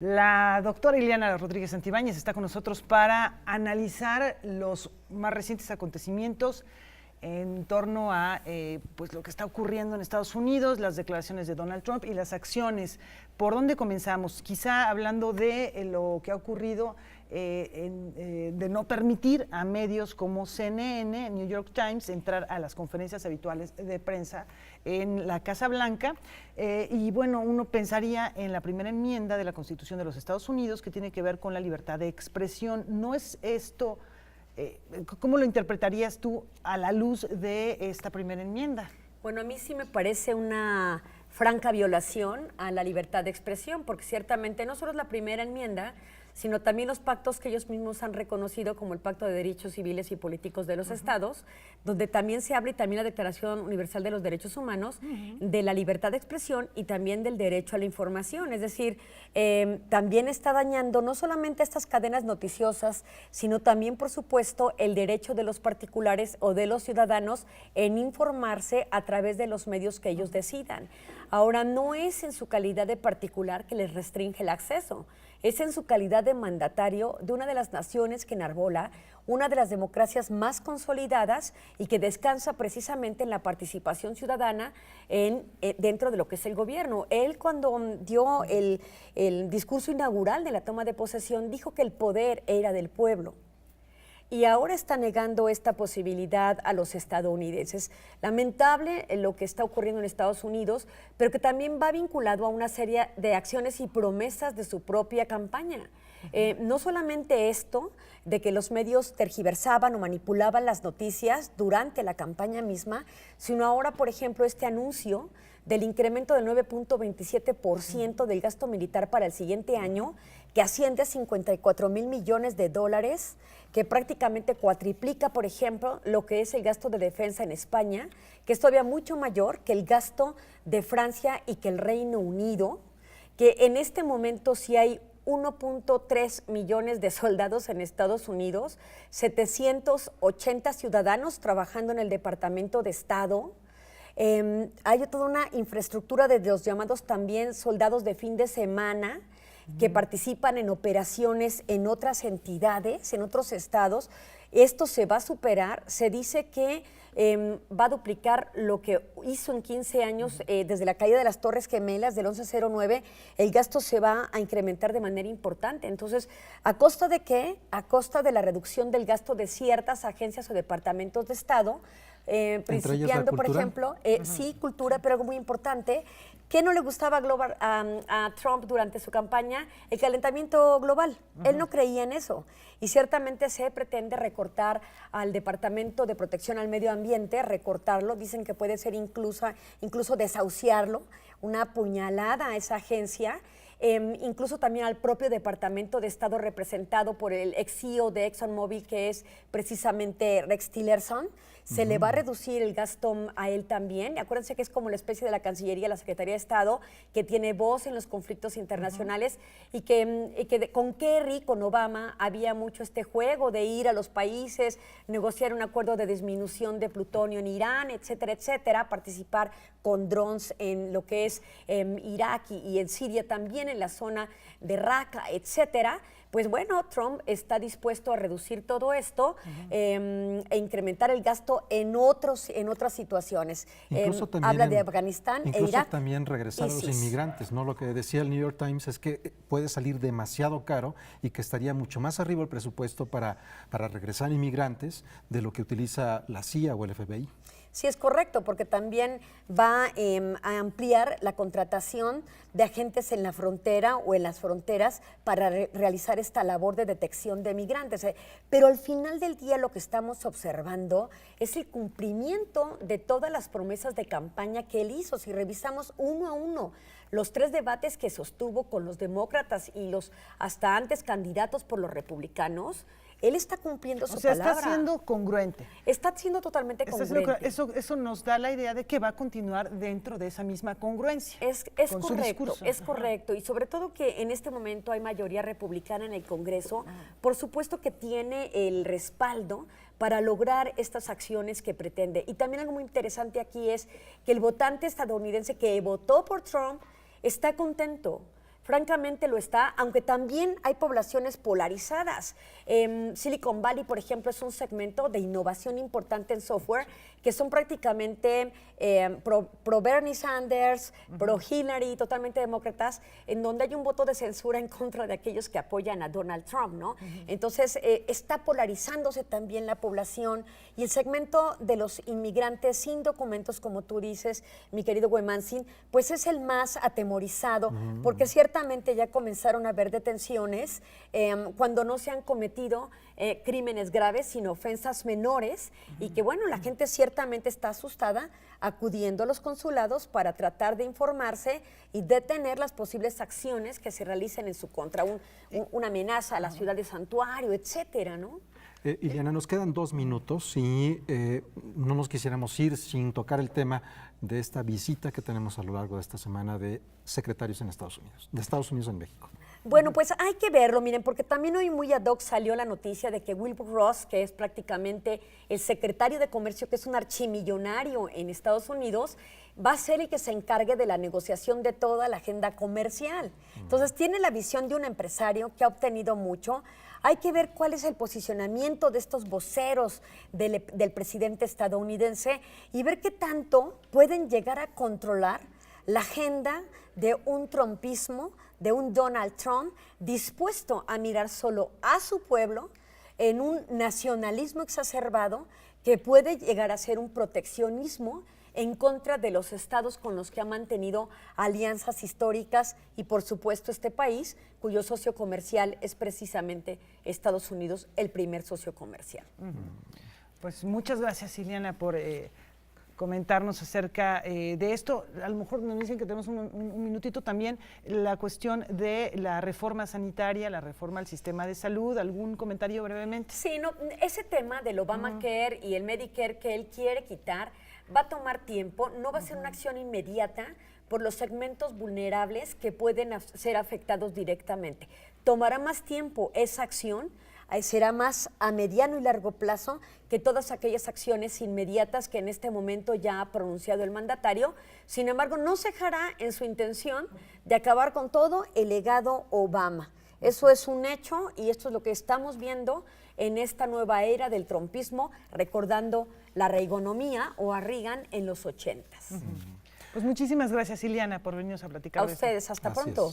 La doctora Ileana Rodríguez Santibáñez está con nosotros para analizar los más recientes acontecimientos en torno a pues lo que está ocurriendo en Estados Unidos, las declaraciones de Donald Trump y las acciones. ¿Por dónde comenzamos? Quizá hablando de lo que ha ocurrido de no permitir a medios como CNN, New York Times, entrar a las conferencias habituales de prensa en la Casa Blanca. Y bueno, uno pensaría en la primera enmienda de la Constitución de los Estados Unidos, que tiene que ver con la libertad de expresión. ¿No es esto, cómo lo interpretarías tú a la luz de esta primera enmienda? Bueno, a mí sí me parece una franca violación a la libertad de expresión, porque ciertamente no solo es la primera enmienda, sino también los pactos que ellos mismos han reconocido, como el Pacto de Derechos Civiles y Políticos de los Estados, donde también se habla, y también la Declaración Universal de los Derechos Humanos, de la libertad de expresión y también del derecho a la información. Es decir, también está dañando no solamente estas cadenas noticiosas, sino también, por supuesto, el derecho de los particulares o de los ciudadanos en informarse a través de los medios que ellos decidan. Ahora, no es en su calidad de particular que les restringe el acceso, es en su calidad de mandatario de una de las naciones que enarbola una de las democracias más consolidadas y que descansa precisamente en la participación ciudadana dentro de lo que es el gobierno. Él, cuando dio el discurso inaugural de la toma de posesión, dijo que el poder era del pueblo. Y ahora está negando esta posibilidad a los estadounidenses. Lamentable lo que está ocurriendo en Estados Unidos, pero que también va vinculado a una serie de acciones y promesas de su propia campaña. No solamente esto, de que los medios tergiversaban o manipulaban las noticias durante la campaña misma, sino ahora, por ejemplo, este anuncio del incremento del 9.27% del gasto militar para el siguiente año, que asciende a 54,000 millones de dólares, que prácticamente cuatriplica, por ejemplo, lo que es el gasto de defensa en España, que es todavía mucho mayor que el gasto de Francia y que el Reino Unido, que en este momento sí hay 1.3 millones de soldados en Estados Unidos, 780 ciudadanos trabajando en el Departamento de Estado. Hay toda una infraestructura de los llamados también soldados de fin de semana, que participan en operaciones en otras entidades, en otros estados. Esto se va a superar. Se dice que va a duplicar lo que hizo en 15 años desde la caída de las Torres Gemelas del 1109. El gasto se va a incrementar de manera importante. Entonces, ¿a costa de qué? A costa de la reducción del gasto de ciertas agencias o departamentos de Estado, principiando, por ejemplo, sí, cultura, pero algo muy importante. ¿Qué no le gustaba a Trump durante su campaña? El calentamiento global. Él no creía en eso. Y ciertamente se pretende recortar al Departamento de Protección al Medio Ambiente, recortarlo. Dicen que puede ser incluso desahuciarlo, una puñalada a esa agencia. Incluso también al propio Departamento de Estado representado por el ex CEO de ExxonMobil, que es precisamente Rex Tillerson. Se le va a reducir el gasto a él también. Y acuérdense que es como la especie de la Cancillería, la Secretaría de Estado, que tiene voz en los conflictos internacionales y que con Kerry, con Obama, había mucho este juego de ir a los países, negociar un acuerdo de disminución de plutonio en Irán, etcétera, etcétera, participar con drones en lo que es Irak y en Siria también, en la zona de Raqqa, etcétera. Pues bueno, Trump está dispuesto a reducir todo esto e incrementar el gasto en otras situaciones. Habla de Afganistán e Irak. Incluso también regresar a los inmigrantes, ¿no? Lo que decía el New York Times es que puede salir demasiado caro y que estaría mucho más arriba el presupuesto para regresar inmigrantes de lo que utiliza la CIA o el FBI. Sí, es correcto, porque también va a ampliar la contratación de agentes en la frontera o en las fronteras para realizar esta labor de detección de migrantes. Pero al final del día lo que estamos observando es el cumplimiento de todas las promesas de campaña que él hizo. Si revisamos uno a uno los 3 debates que sostuvo con los demócratas y los hasta antes candidatos por los republicanos, él está cumpliendo su palabra. Está siendo congruente. Está siendo totalmente congruente. Eso nos da la idea de que va a continuar dentro de esa misma congruencia. Es correcto, es correcto. Y sobre todo que en este momento hay mayoría republicana en el Congreso. Por supuesto que tiene el respaldo para lograr estas acciones que pretende. Y también algo muy interesante aquí es que el votante estadounidense que votó por Trump está contento. francamente lo está, aunque también hay poblaciones polarizadas. Silicon Valley, por ejemplo, es un segmento de innovación importante en software, que son prácticamente pro Bernie Sanders, pro Hillary, totalmente demócratas, en donde hay un voto de censura en contra de aquellos que apoyan a Donald Trump, ¿no? Entonces, está polarizándose también la población, y el segmento de los inmigrantes sin documentos, como tú dices, mi querido Huemanzin, pues es el más atemorizado, porque ciertamente ya comenzaron a haber detenciones cuando no se han cometido crímenes graves, sino ofensas menores, y que bueno, la gente ciertamente está asustada, acudiendo a los consulados para tratar de informarse y detener las posibles acciones que se realicen en su contra, una amenaza a la ciudad de Santuario, etcétera, ¿no? Ileana, nos quedan 2 minutos y no nos quisiéramos ir sin tocar el tema de esta visita que tenemos a lo largo de esta semana de secretarios en Estados Unidos, de Estados Unidos en México. Bueno, pues hay que verlo, miren, porque también hoy muy ad hoc salió la noticia de que Wilbur Ross, que es prácticamente el secretario de Comercio, que es un archimillonario en Estados Unidos, va a ser el que se encargue de la negociación de toda la agenda comercial. Entonces, tiene la visión de un empresario que ha obtenido mucho. Hay que ver cuál es el posicionamiento de estos voceros del presidente estadounidense y ver qué tanto pueden llegar a controlar la agenda de un trumpismo, de un Donald Trump dispuesto a mirar solo a su pueblo en un nacionalismo exacerbado que puede llegar a ser un proteccionismo en contra de los estados con los que ha mantenido alianzas históricas y, por supuesto, este país, cuyo socio comercial es precisamente Estados Unidos, el primer socio comercial. Pues muchas gracias, Ileana, por comentarnos acerca de esto. A lo mejor nos dicen que tenemos un minutito también, la cuestión de la reforma sanitaria, la reforma al sistema de salud. ¿Algún comentario brevemente? Sí, no, ese tema del Obamacare y el Medicare que él quiere quitar va a tomar tiempo, no va a ser una acción inmediata por los segmentos vulnerables que pueden ser afectados directamente. Tomará más tiempo esa acción, será más a mediano y largo plazo que todas aquellas acciones inmediatas que en este momento ya ha pronunciado el mandatario. Sin embargo, no cejará en su intención de acabar con todo el legado Obama. Eso es un hecho y esto es lo que estamos viendo en esta nueva era del trumpismo, recordando la Reaganomía o a Reagan en los 80s. Pues muchísimas gracias, Ileana, por venirnos a platicar. A ustedes, hasta pronto.